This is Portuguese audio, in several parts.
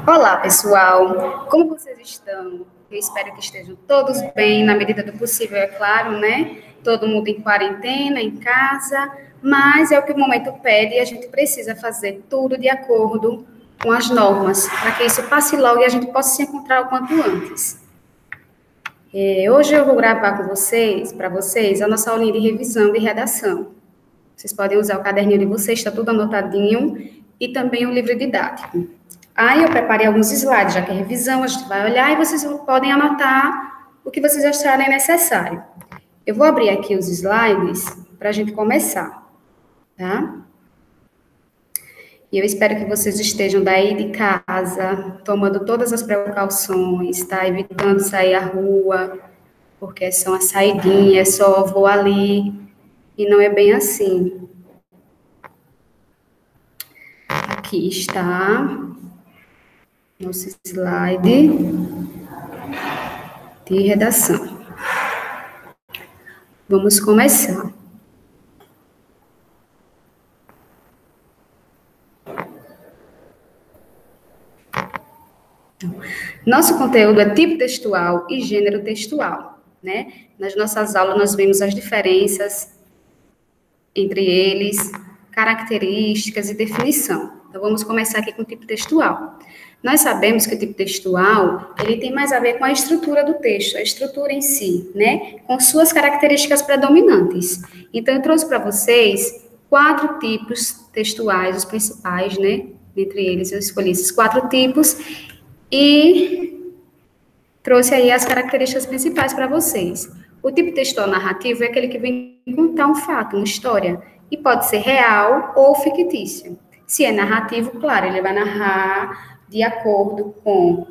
Olá, pessoal! Como vocês estão? Eu espero que estejam todos bem, na medida do possível, é claro, né? Todo mundo em quarentena, em casa, mas é o que o momento pede e a gente precisa fazer tudo de acordo com as normas, para que isso passe logo e a gente possa se encontrar o quanto antes. Hoje eu vou gravar com vocês, para vocês, a nossa aulinha de revisão e redação. Vocês podem usar o caderninho de vocês, está tudo anotadinho, e também o livro didático. Aí eu preparei alguns slides, já que é revisão, a gente vai olhar e vocês podem anotar o que vocês acharem necessário. Eu vou abrir aqui os slides para a gente começar, tá? E eu espero que vocês estejam daí de casa, tomando todas as precauções, tá? Evitando sair à rua, porque são as saidinhas, só vou ali, e não é bem assim. Aqui está nosso slide de redação. Vamos começar. Nosso conteúdo é tipo textual e gênero textual, né? Nas nossas aulas nós vemos as diferenças entre eles, características e definição. Então vamos começar aqui com o tipo textual. Nós sabemos que o tipo textual, ele tem mais a ver com a estrutura do texto, a estrutura em si, né? Com suas características predominantes. Então eu trouxe para vocês 4 tipos textuais, os principais, né? Dentre eles eu escolhi esses 4 tipos e trouxe aí as características principais para vocês. O tipo textual narrativo é aquele que vem contar um fato, uma história, e pode ser real ou fictício. Se é narrativo, claro, ele vai narrar de acordo com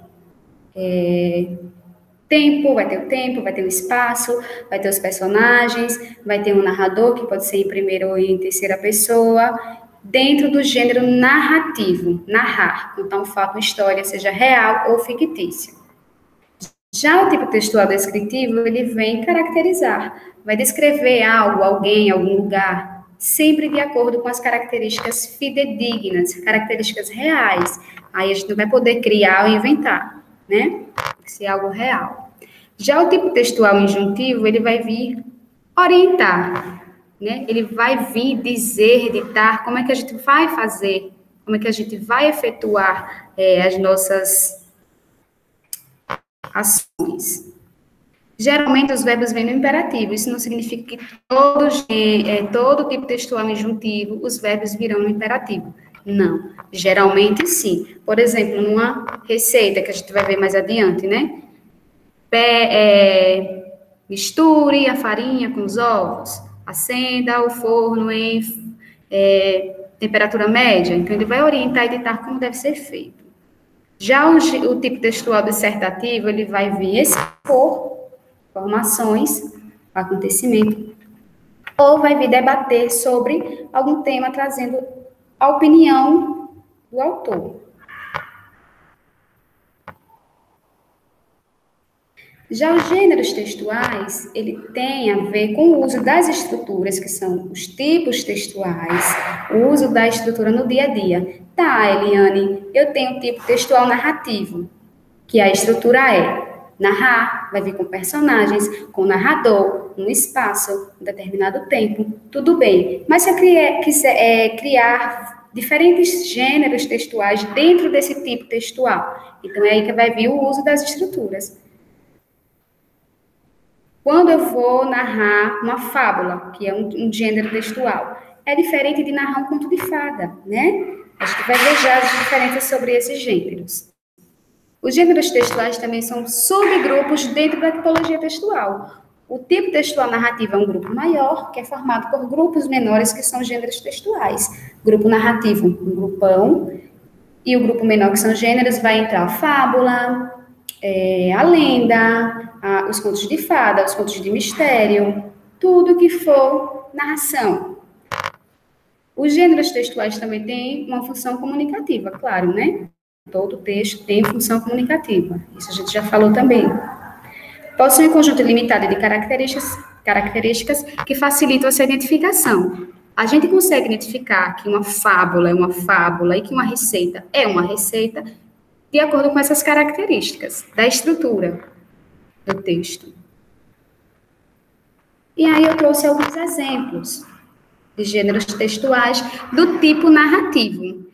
tempo, vai ter o espaço, vai ter os personagens, vai ter um narrador, que pode ser em primeira ou em terceira pessoa, dentro do gênero narrativo, narrar, contar um fato, uma história, seja real ou fictício. Já o tipo textual descritivo, ele vem caracterizar, vai descrever algo, alguém, algum lugar, sempre de acordo com as características fidedignas, características reais. Aí a gente não vai poder criar ou inventar, né? Tem que ser algo real. Já o tipo textual injuntivo, ele vai vir orientar, né? Ele vai vir dizer, ditar como é que a gente vai fazer, como é que a gente vai efetuar as nossas ações. Geralmente, os verbos vêm no imperativo. Isso não significa que todo tipo textual injuntivo, os verbos virão no imperativo. Não. Geralmente, sim. Por exemplo, numa receita, que a gente vai ver mais adiante, né? Misture a farinha com os ovos. Acenda o forno em temperatura média. Então, ele vai orientar e ditar como deve ser feito. Já o tipo textual dissertativo, ele vai vir expor informações, acontecimento, ou vai vir debater sobre algum tema, trazendo a opinião do autor. Já os gêneros textuais, ele tem a ver com o uso das estruturas, que são os tipos textuais, o uso da estrutura no dia a dia. Tá, Eliane, eu tenho um tipo textual narrativo, que a estrutura é narrar, vai vir com personagens, com narrador, um espaço, um determinado tempo, tudo bem. Mas se eu quiser criar diferentes gêneros textuais dentro desse tipo textual, então é aí que vai vir o uso das estruturas. Quando eu vou narrar uma fábula, que é um gênero textual, é diferente de narrar um conto de fada, né? A gente vai ver já as diferenças sobre esses gêneros. Os gêneros textuais também são subgrupos dentro da tipologia textual. O tipo textual narrativo é um grupo maior, que é formado por grupos menores, que são gêneros textuais. Grupo narrativo, um grupão, e o grupo menor, que são gêneros, vai entrar a fábula, a lenda, os contos de fada, os contos de mistério, tudo que for narração. Os gêneros textuais também têm uma função comunicativa, claro, né? Todo texto tem função comunicativa. Isso a gente já falou também. Possui um conjunto limitado de características que facilitam essa identificação. A gente consegue identificar que uma fábula é uma fábula e que uma receita é uma receita de acordo com essas características da estrutura do texto. E aí eu trouxe alguns exemplos de gêneros textuais do tipo narrativo.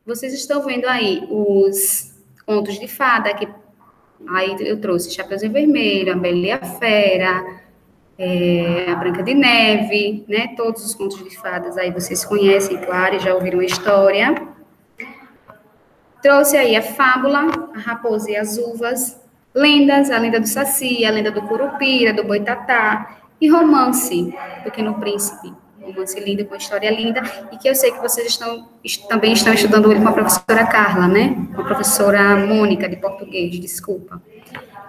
Vocês estão vendo aí os contos de fada, que aí eu trouxe Chapeuzinho Vermelho, A Bela e a Fera, a Branca de Neve, né? Todos os contos de fadas aí vocês conhecem, claro, e já ouviram a história. Trouxe aí a fábula, A Raposa e as Uvas, lendas, a lenda do Saci, a lenda do Curupira, do Boitatá, e romance, Pequeno Príncipe, romance lindo, com história linda, e que eu sei que vocês também estão estudando ele com a professora Carla, né? Com a professora Mônica, de português, desculpa.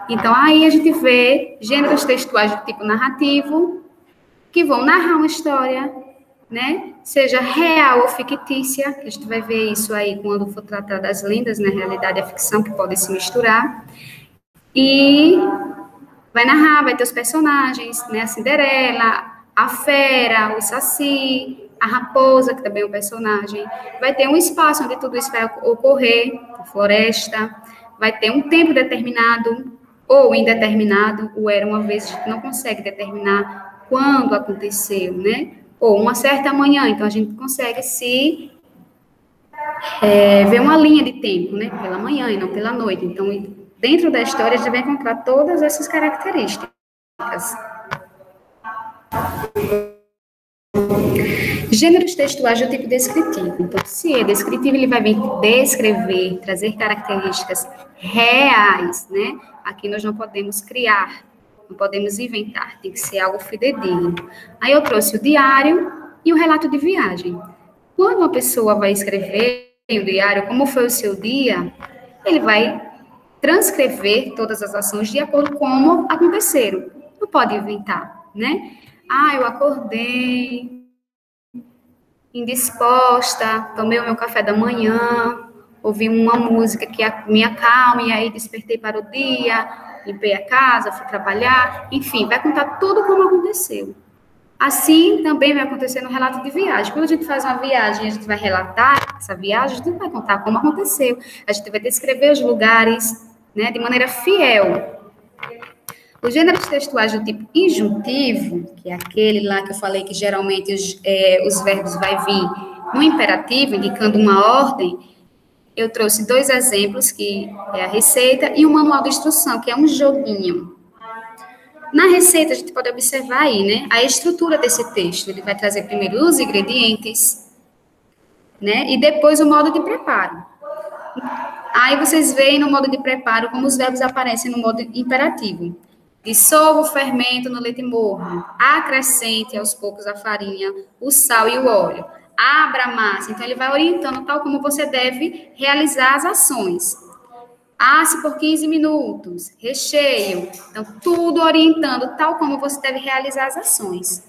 Então, aí a gente vê gêneros textuais do tipo narrativo, que vão narrar uma história, né? Seja real ou fictícia, que a gente vai ver isso aí quando for tratar das lendas, na realidade e a ficção, que podem se misturar. E vai narrar, vai ter os personagens, né? A Cinderela, a Fera, o Saci, a Raposa, que também é um personagem. Vai ter um espaço onde tudo isso vai ocorrer, a floresta. Vai ter um tempo determinado ou indeterminado, ou era uma vez, a gente não consegue determinar quando aconteceu, né? Ou uma certa manhã, então a gente consegue se ver uma linha de tempo, né? Pela manhã e não pela noite. Então, dentro da história, a gente vai encontrar todas essas características. Gêneros textuais do tipo descritivo. Então, se é descritivo, ele vai vir descrever, trazer características reais, né? Aqui nós não podemos criar, não podemos inventar, tem que ser algo fidedigno. Aí eu trouxe o diário e o relato de viagem. Quando uma pessoa vai escrever o diário, como foi o seu dia, ele vai transcrever todas as ações de acordo com como aconteceram. Não pode inventar, né? Eu acordei indisposta, tomei o meu café da manhã, ouvi uma música que me acalma, e aí despertei para o dia, limpei a casa, fui trabalhar, enfim, vai contar tudo como aconteceu. Assim também vai acontecer no relato de viagem. Quando a gente faz uma viagem, a gente vai relatar essa viagem, a gente não vai contar como aconteceu, a gente vai descrever os lugares, né, de maneira fiel. Os gêneros textuais do tipo injuntivo, que é aquele lá que eu falei que geralmente os verbos vai vir no imperativo, indicando uma ordem, eu trouxe 2 exemplos, que é a receita e o manual de instrução, que é um joguinho. Na receita, a gente pode observar aí, né, a estrutura desse texto. Ele vai trazer primeiro os ingredientes, né, e depois o modo de preparo. Aí vocês veem no modo de preparo como os verbos aparecem no modo imperativo. Dissolva o fermento no leite morno, acrescente aos poucos a farinha, o sal e o óleo. Abra a massa. Então, ele vai orientando tal como você deve realizar as ações. Asse por 15 minutos, recheio. Então, tudo orientando tal como você deve realizar as ações.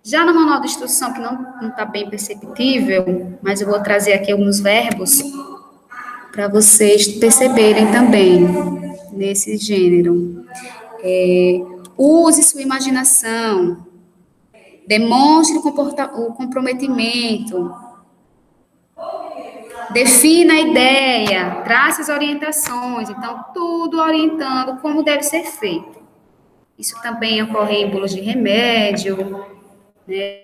Já no manual de instrução, que não está bem perceptível, mas eu vou trazer aqui alguns verbos para vocês perceberem também nesse gênero. Use sua imaginação, demonstre o comprometimento, defina a ideia, trace as orientações. Então, tudo orientando como deve ser feito. Isso também ocorre em bolos de remédio, né?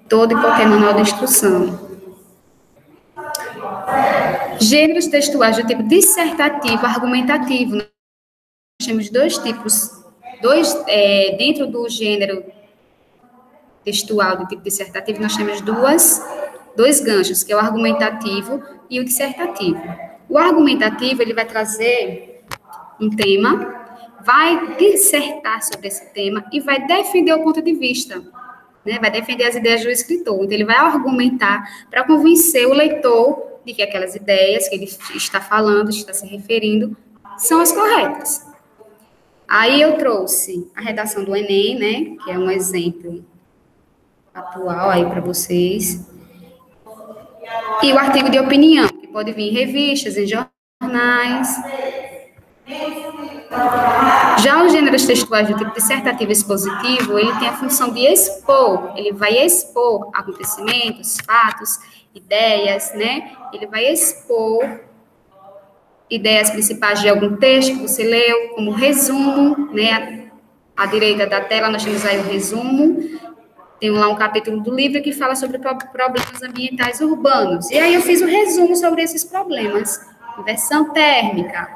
Todo e qualquer manual de instrução. Gêneros textuais do tipo dissertativo, argumentativo. Nós temos 2 tipos, dentro do gênero textual do tipo dissertativo, nós temos 2 ganchos, que é o argumentativo e o dissertativo. O argumentativo, ele vai trazer um tema, vai dissertar sobre esse tema e vai defender o ponto de vista, né? Vai defender as ideias do escritor. Então, ele vai argumentar para convencer o leitor de que aquelas ideias que ele está falando, está se referindo, são as corretas. Aí eu trouxe a redação do Enem, né, que é um exemplo atual aí para vocês. E o artigo de opinião, que pode vir em revistas, em jornais. Já os gêneros textuais do tipo dissertativo expositivo, ele tem a função de expor, ele vai expor acontecimentos, fatos, ideias, né? Ele vai expor ideias principais de algum texto que você leu, como resumo, né? À direita da tela nós temos aí o resumo. Tem lá um capítulo do livro que fala sobre problemas ambientais urbanos. E aí eu fiz um resumo sobre esses problemas. Inversão térmica,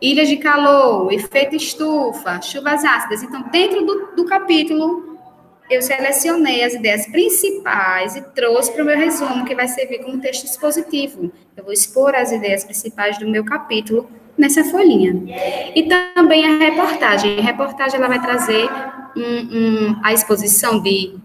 ilhas de calor, efeito estufa, chuvas ácidas. Então, dentro do capítulo, eu selecionei as ideias principais e trouxe para o meu resumo, que vai servir como texto expositivo. Eu vou expor as ideias principais do meu capítulo nessa folhinha. E também a reportagem. A reportagem ela vai trazer a exposição de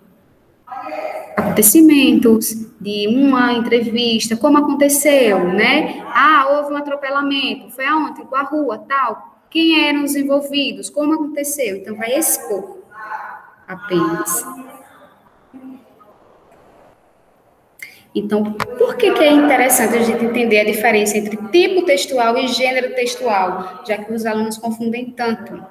acontecimentos, de uma entrevista, como aconteceu, né? Ah, houve um atropelamento, foi aonde? Com a rua, tal. Quem eram os envolvidos? Como aconteceu? Então, vai expor apenas. Então, por que é interessante a gente entender a diferença entre tipo textual e gênero textual, já que os alunos confundem tanto?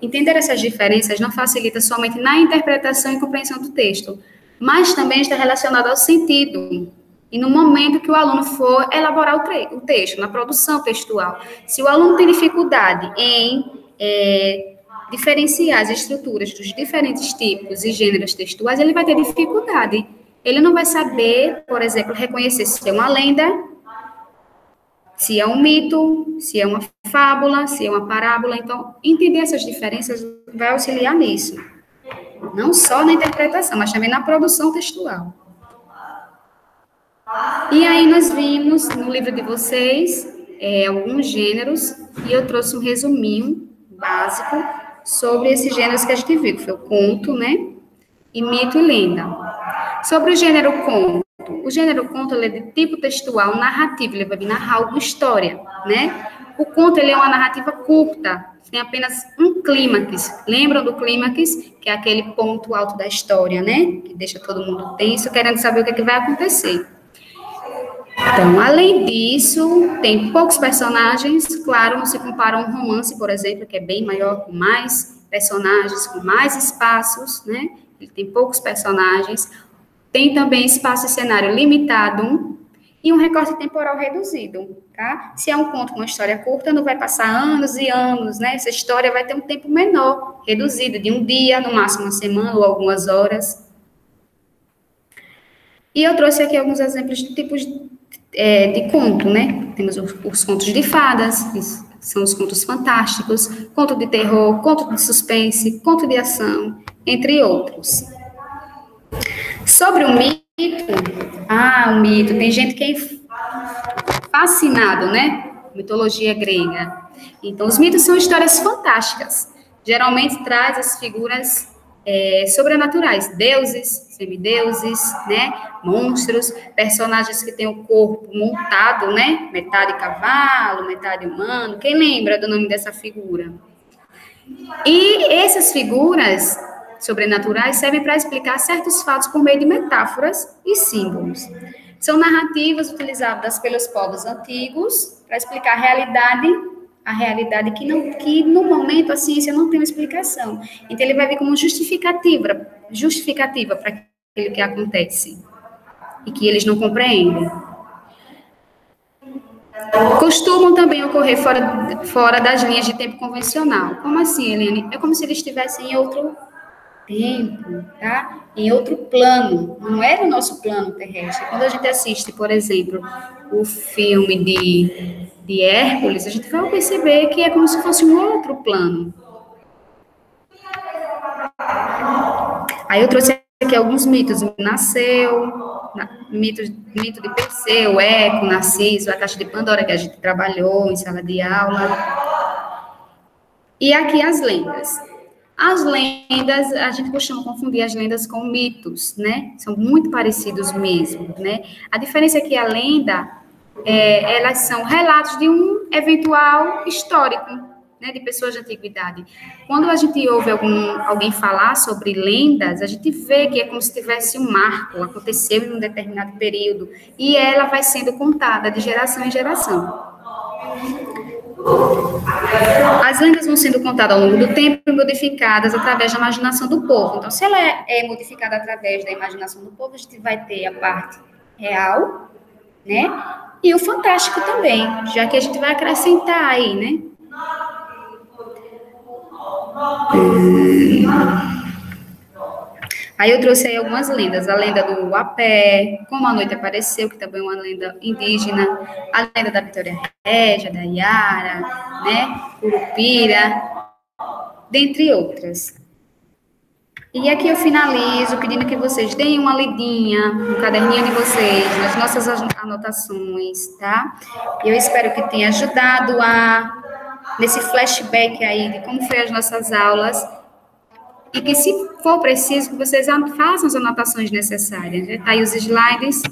Entender essas diferenças não facilita somente na interpretação e compreensão do texto, mas também está relacionado ao sentido. E no momento que o aluno for elaborar o texto, na produção textual. Se o aluno tem dificuldade em diferenciar as estruturas dos diferentes tipos e gêneros textuais, ele vai ter dificuldade. Ele não vai saber, por exemplo, reconhecer se é uma lenda, se é um mito, se é uma fábula, se é uma parábola. Então, entender essas diferenças vai auxiliar nisso. Não só na interpretação, mas também na produção textual. E aí nós vimos no livro de vocês alguns gêneros, e eu trouxe um resuminho básico sobre esses gêneros que a gente viu, que foi o conto, né? E mito e lenda. Sobre o gênero conto. O gênero conto ele é de tipo textual narrativo, ele vai vir narrar alguma história, né? O conto ele é uma narrativa curta, tem apenas um clímax. Lembram do clímax? Que é aquele ponto alto da história, né? Que deixa todo mundo tenso, querendo saber o que vai acontecer. Então, além disso, tem poucos personagens, claro, não se compara a um romance, por exemplo, que é bem maior, com mais personagens, com mais espaços, né? Ele tem poucos personagens. Tem também espaço e cenário limitado e um recorte temporal reduzido, tá? Se é um conto com uma história curta, não vai passar anos e anos, né? Essa história vai ter um tempo menor, reduzido, de um dia, no máximo uma semana ou algumas horas. E eu trouxe aqui alguns exemplos de tipos de conto, né? Temos os contos de fadas, que são os contos fantásticos, conto de terror, conto de suspense, conto de ação, entre outros. Sobre o mito, o mito, tem gente que é fascinado, né? Mitologia grega. Então, os mitos são histórias fantásticas. Geralmente traz as figuras sobrenaturais, deuses, semideuses, né? Monstros, personagens que têm o corpo montado, né? Metade cavalo, metade humano. Quem lembra do nome dessa figura? E essas figuras sobrenaturais servem para explicar certos fatos por meio de metáforas e símbolos. São narrativas utilizadas pelos povos antigos para explicar a realidade que no momento a ciência não tem uma explicação. Então ele vai vir como justificativa para aquilo que acontece e que eles não compreendem. Costumam também ocorrer fora das linhas de tempo convencional. Como assim, Helene? É como se eles estivessem em outro tempo, tá? Em outro plano, não é no nosso plano terrestre. Quando a gente assiste, por exemplo, o filme de Hércules, a gente vai perceber que é como se fosse um outro plano. Aí eu trouxe aqui alguns mitos. Mito de Perseu, Eco, Narciso, a Caixa de Pandora, que a gente trabalhou em sala de aula. E aqui as lendas. As lendas, a gente costuma confundir as lendas com mitos, né? São muito parecidos mesmo, né? A diferença é que a lenda, elas são relatos de um eventual histórico, né? De pessoas de antiguidade. Quando a gente ouve alguém falar sobre lendas, a gente vê que é como se tivesse um marco, aconteceu em um determinado período, e ela vai sendo contada de geração em geração. As lendas vão sendo contadas ao longo do tempo e modificadas através da imaginação do povo. Então, se ela é modificada através da imaginação do povo, a gente vai ter a parte real, né? E o fantástico também, já que a gente vai acrescentar aí, né? Aí eu trouxe aí algumas lendas, a lenda do Apé, como a noite apareceu, que também é uma lenda indígena, a lenda da Vitória Régia, da Iara, né, Curupira, dentre outras. E aqui eu finalizo pedindo que vocês deem uma lidinha no caderninho de vocês, nas nossas anotações, tá? E eu espero que tenha ajudado nesse flashback aí de como foi as nossas aulas e que, se for preciso, que vocês façam as anotações necessárias. Né? Tá aí os slides.